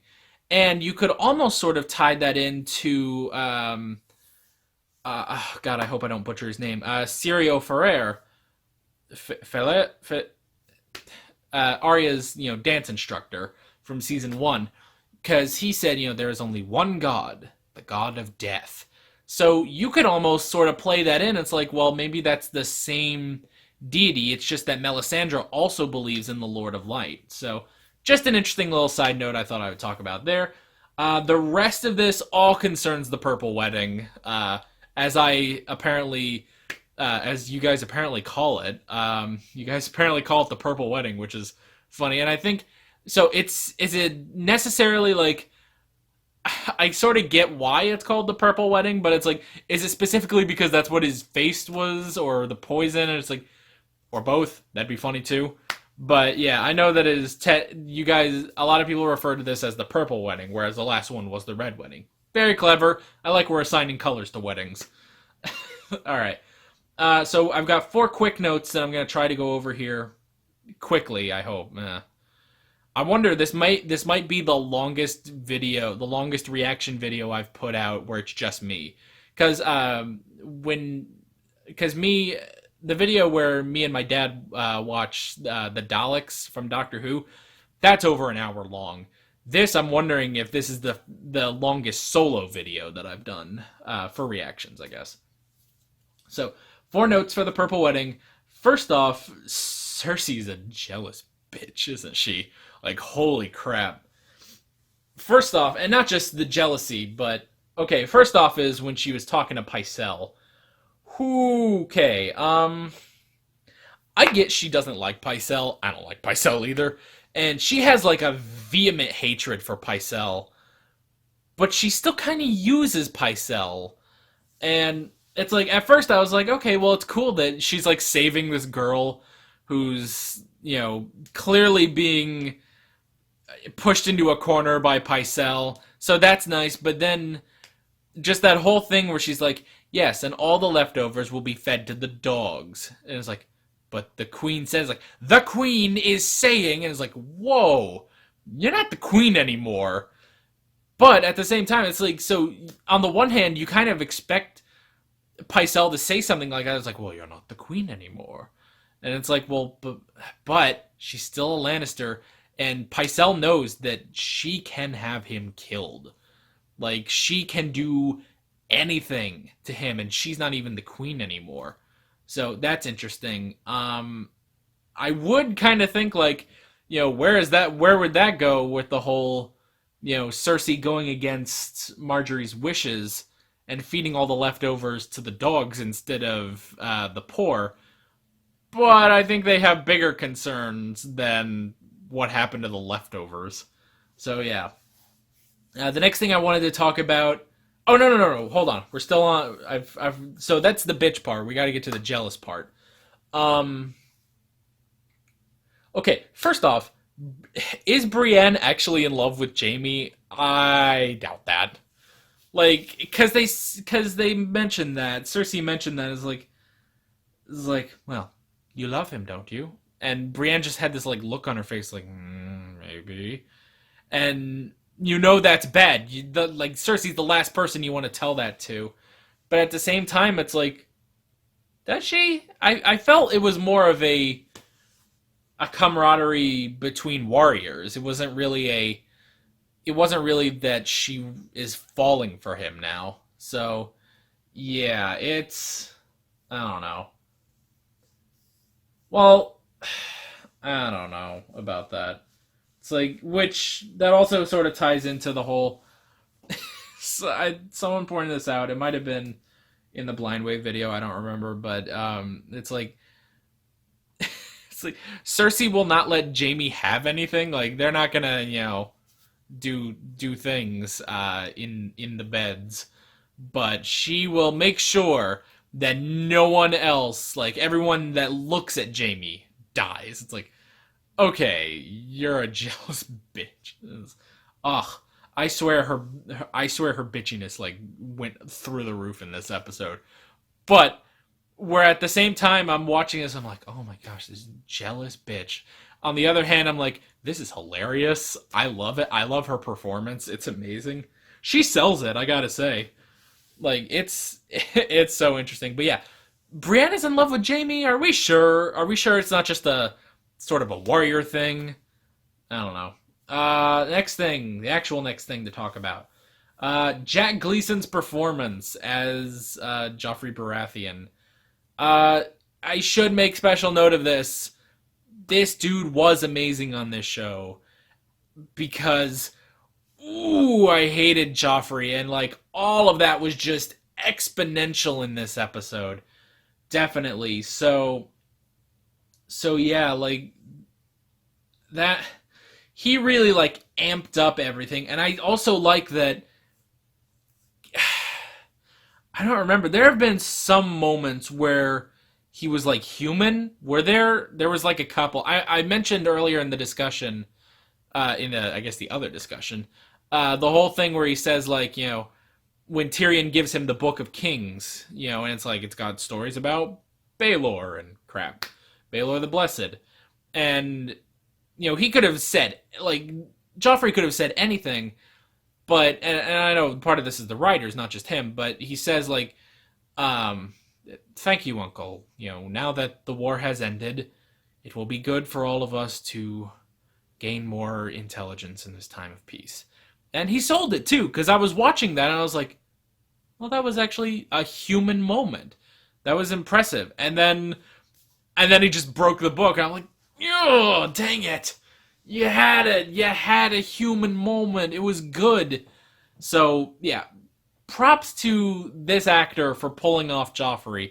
And you could almost sort of tie that into, God, I hope I don't butcher his name, Sirio Ferrer, Arya's, dance instructor from season 1, because he said, there is only one god, the god of death. So you could almost sort of play that in. It's like, well, maybe that's the same deity. It's just that Melisandre also believes in the Lord of Light. So just an interesting little side note I thought I would talk about there. The rest of this all concerns the Purple Wedding, as you guys apparently call it. You guys apparently call it the Purple Wedding, which is funny. And I think, so is it necessarily like, I sort of get why it's called the Purple Wedding, but it's like, is it specifically because that's what his face was, or the poison? And it's like, or both. That'd be funny too. But yeah, I know that it is. You guys, a lot of people refer to this as the Purple Wedding, whereas the last one was the Red Wedding. Very clever. I like we're assigning colors to weddings. All right. So I've got 4 quick notes that I'm going to try to go over here quickly. I hope. I wonder, this might be the longest reaction video I've put out where it's just me, because the video where me and my dad watched the Daleks from Doctor Who, that's over an hour long. This, I'm wondering if this is the longest solo video that I've done for reactions, I guess. So 4 notes for the Purple Wedding. First off, Cersei's a jealous bitch, isn't she? Like, holy crap. First off, and not just the jealousy, but, okay, first off is when she was talking to Pycelle. Okay, I get she doesn't like Pycelle. I don't like Pycelle either. And she has, like, a vehement hatred for Pycelle. But she still kind of uses Pycelle. And it's like, at first I was like, okay, well, it's cool that she's, like, saving this girl who's, clearly being pushed into a corner by Pycelle. So that's nice. But then just that whole thing where she's like, yes, and all the leftovers will be fed to the dogs. And it's like, but the queen says, like, the queen is saying, and it's like, whoa, you're not the queen anymore. But at the same time, it's like, so on the one hand, you kind of expect Pycelle to say something like that. It's like, well, you're not the queen anymore. And it's like, well, but she's still a Lannister, and Pycelle knows that she can have him killed. Like, she can do anything to him, and she's not even the queen anymore. So that's interesting. I would kind of think, like, where would that go with the whole, Cersei going against Marjorie's wishes and feeding all the leftovers to the dogs instead of the poor. But I think they have bigger concerns than what happened to the leftovers. So yeah. The next thing I wanted to talk about. Oh no! Hold on. We're still on. So that's the bitch part. We got to get to the jealous part. Okay. First off, is Brienne actually in love with Jaime? I doubt that. Like, because they mentioned that, Cersei mentioned that, it's like, well, you love him, don't you? And Brienne just had this, like, look on her face, like, maybe. And that's bad. Cersei's the last person you want to tell that to. But at the same time, it's like, does she? I felt it was more of a camaraderie between warriors. It wasn't really that she is falling for him now. So, yeah, I don't know. Well, I don't know about that. It's like, which, that also sort of ties into the whole, someone pointed this out, it might have been in the Blind Wave video, I don't remember, but it's like Cersei will not let Jaime have anything. Like, they're not gonna, do things in the beds, but she will make sure that no one else, like everyone that looks at Jaime, dies. It's like, okay, you're a jealous bitch. Ugh. I swear her bitchiness like went through the roof in this episode. But where at the same time I'm watching this, I'm like, oh my gosh, this jealous bitch. On the other hand, I'm like, this is hilarious. I love it. I love her performance. It's amazing. She sells it, I gotta say. Like, it's so interesting. But yeah, Brienne's in love with Jaime. Are we sure? Are we sure it's not just a sort of a warrior thing? I don't know. Next thing, the actual next thing to talk about. Jack Gleason's performance as Joffrey Baratheon. I should make special note of this. This dude was amazing on this show because, I hated Joffrey, and like all of that was just exponential in this episode. Definitely. So yeah, like that. He really, like, amped up everything. And I also like that... I don't remember. There have been some moments where he was, like, human. Where there was, like, a couple... I mentioned earlier in the discussion, I guess the other discussion, the whole thing where he says, like, you know, when Tyrion gives him the Book of Kings, you know, and it's like, it's got stories about Baelor and crap. Baelor the Blessed. And... you know, he could have said, like, Joffrey could have said anything, but, and I know part of this is the writers, not just him, but he says, like, thank you, Uncle. You know, now that the war has ended, it will be good for all of us to gain more intelligence in this time of peace. And he sold it, too, because I was watching that, and I was like, well, that was actually a human moment. That was impressive. And then he just broke the book, and I'm like, oh, dang it. You had it. You had a human moment. It was good. So, yeah. Props to this actor for pulling off Joffrey.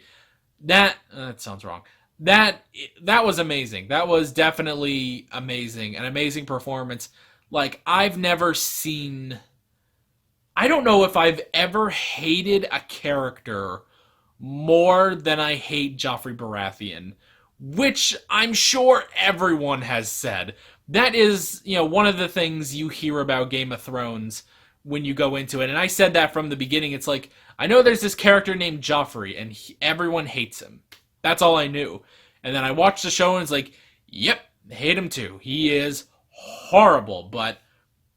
That sounds wrong. That was amazing. That was definitely amazing. An amazing performance. Like, I've never seen... I don't know if I've ever hated a character more than I hate Joffrey Baratheon. Which I'm sure everyone has said. That is, you know, one of the things you hear about Game of Thrones when you go into it. And I said that from the beginning. It's like, I know there's this character named Joffrey, and everyone hates him. That's all I knew. And then I watched the show, and it's like, yep, hate him too. He is horrible, but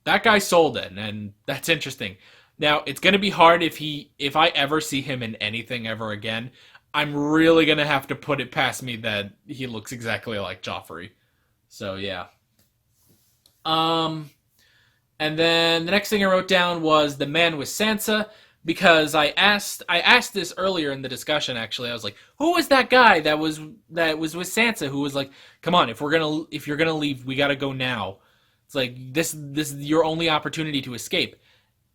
that guy sold it, and that's interesting. Now, it's going to be hard if I ever see him in anything ever again. I'm really going to have to put it past me that he looks exactly like Joffrey. So, yeah. And then the next thing I wrote down was The Man with Sansa, because I asked this earlier in the discussion, actually. I was like, who was that guy that was with Sansa who was like, come on, if you're going to leave, we got to go now. It's like, this is your only opportunity to escape.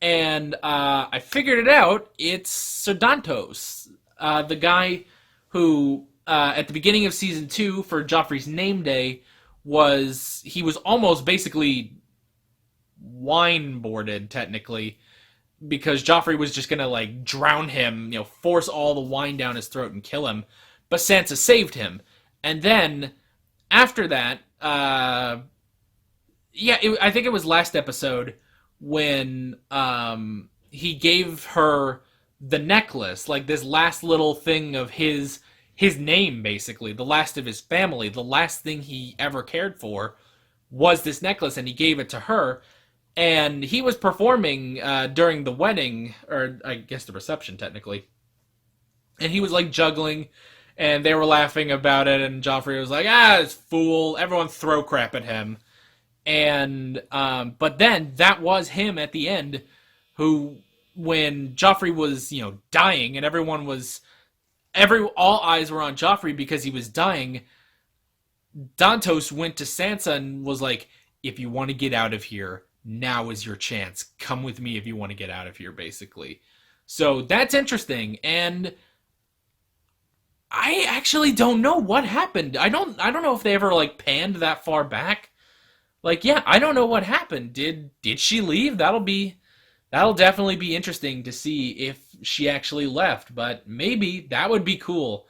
And I figured it out. It's Ser Dantos. The guy who, at the beginning of Season 2, for Joffrey's name day, he was almost basically wine-boarded, technically, because Joffrey was just gonna, like, drown him, you know, force all the wine down his throat and kill him, but Sansa saved him. And then, after that, I think it was last episode, when, he gave her the necklace, like this last little thing of his name, basically, the last of his family, the last thing he ever cared for was this necklace, and he gave it to her. And he was performing during the wedding, or I guess the reception, technically. And he was like juggling, and they were laughing about it, and Joffrey was like, this fool, everyone throw crap at him. And but then that was him at the end, who, when Joffrey was, you know, dying, and all eyes were on Joffrey because he was dying, Dantos went to Sansa and was like, if you want to get out of here, now is your chance. Come with me if you want to get out of here, basically. So that's interesting, and I actually don't know what happened. I don't know if they ever, like, panned that far back. Like, yeah, I don't know what happened. Did she leave? That'll definitely be interesting to see if she actually left, but maybe that would be cool.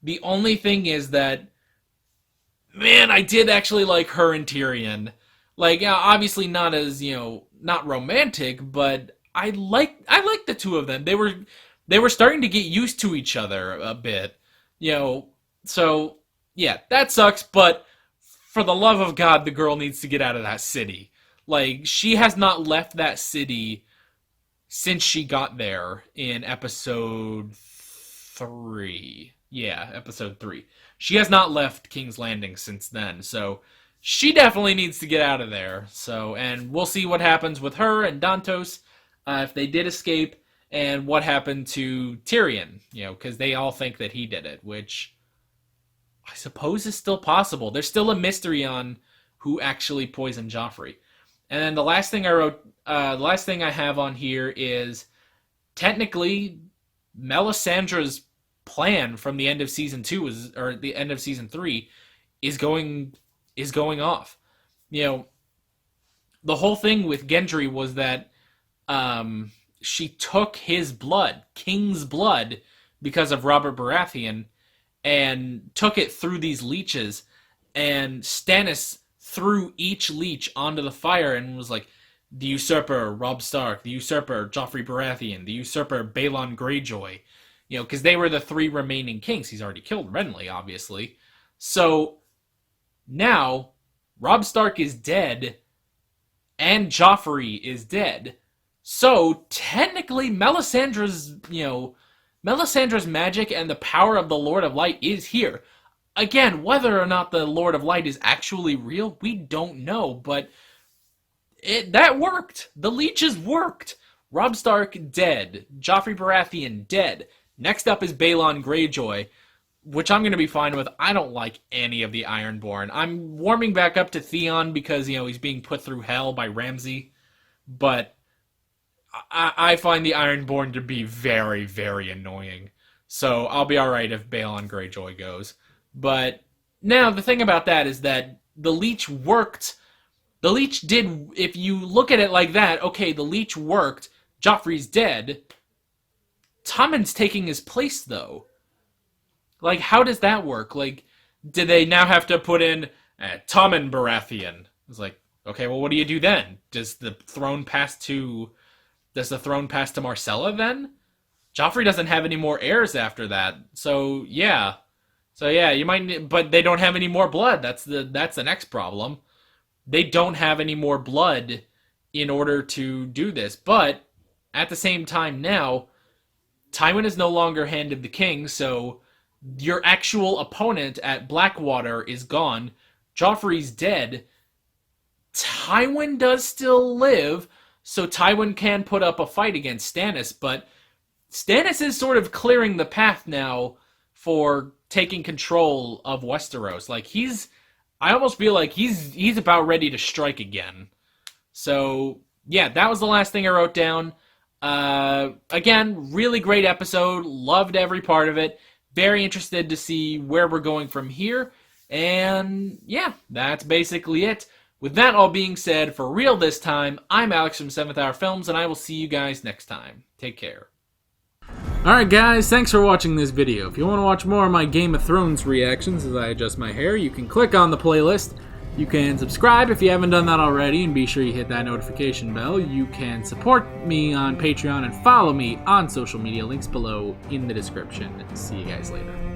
The only thing is that man, I did actually like her and Tyrion. Like, obviously not as, not romantic, but I like the two of them. They were starting to get used to each other a bit, so yeah, that sucks, but for the love of God, the girl needs to get out of that city. Like, she has not left that city since she got there in episode 3. Yeah, episode 3. She has not left King's Landing since then, so she definitely needs to get out of there. So, and we'll see what happens with her and Dantos, if they did escape, and what happened to Tyrion, because they all think that he did it, which I suppose is still possible. There's still a mystery on who actually poisoned Joffrey. And then the last thing I have on here is technically Melisandre's plan from the end of season 2 or the end of season 3 is going off. The whole thing with Gendry was that she took his blood, King's blood, because of Robert Baratheon, and took it through these leeches, and Stannis threw each leech onto the fire and was like, the usurper, Robb Stark, the usurper, Joffrey Baratheon, the usurper, Balon Greyjoy, because they were the 3 remaining kings. He's already killed Renly, obviously. So now Robb Stark is dead and Joffrey is dead. So technically Melisandre's magic and the power of the Lord of Light is here. Again, whether or not the Lord of Light is actually real, we don't know, but that worked. The leeches worked. Robb Stark dead. Joffrey Baratheon dead. Next up is Balon Greyjoy, which I'm going to be fine with. I don't like any of the Ironborn. I'm warming back up to Theon because, he's being put through hell by Ramsay, but I find the Ironborn to be very, very annoying. So I'll be alright if Balon Greyjoy goes. But now the thing about that is that the leech worked. The leech did, if you look at it like that, okay, the leech worked. Joffrey's dead. Tommen's taking his place, though. Like, how does that work? Like, did they now have to put in Tommen Baratheon? It's like, okay, well, what do you do then? Does the throne pass to Marcella then? Joffrey doesn't have any more heirs after that. So yeah, you might, but they don't have any more blood. That's the next problem. They don't have any more blood in order to do this. But at the same time now, Tywin is no longer Hand of the King, so your actual opponent at Blackwater is gone. Joffrey's dead. Tywin does still live, so Tywin can put up a fight against Stannis, but Stannis is sort of clearing the path now for taking control of Westeros. Like, I almost feel like he's about ready to strike again. So, yeah, that was the last thing I wrote down. Again, really great episode. Loved every part of it. Very interested to see where we're going from here. And, yeah, that's basically it. With that all being said, for real this time, I'm Alex from 7th Hour Films, and I will see you guys next time. Take care.
Alright guys, thanks for watching this video. If you want to watch more of my Game of Thrones reactions as I adjust my hair, you can click on the playlist. You can subscribe if you haven't done that already, and be sure you hit that notification bell. You can support me on Patreon and follow me on social media, links below in the description. See you guys later.